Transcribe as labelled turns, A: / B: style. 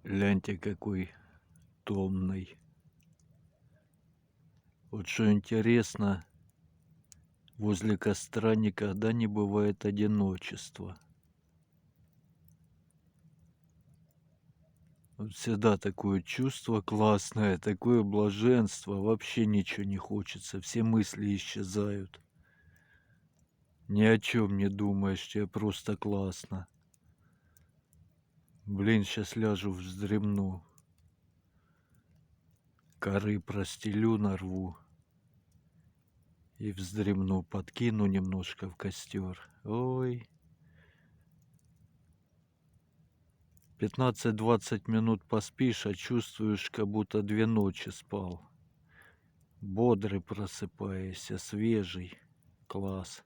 A: Гляньте, какой томный. Вот что интересно, возле костра никогда не бывает одиночества. Вот всегда такое чувство классное, такое блаженство, вообще ничего не хочется, все мысли исчезают. Ни о чем не думаешь, тебе просто классно. Блин, сейчас ляжу, вздремну. Коры простелю, нарву и вздремну, подкину немножко в костер. Ой, 15-20 минут поспишь, а чувствуешь, как будто 2 ночи спал. Бодрый просыпаешься, свежий. Класс.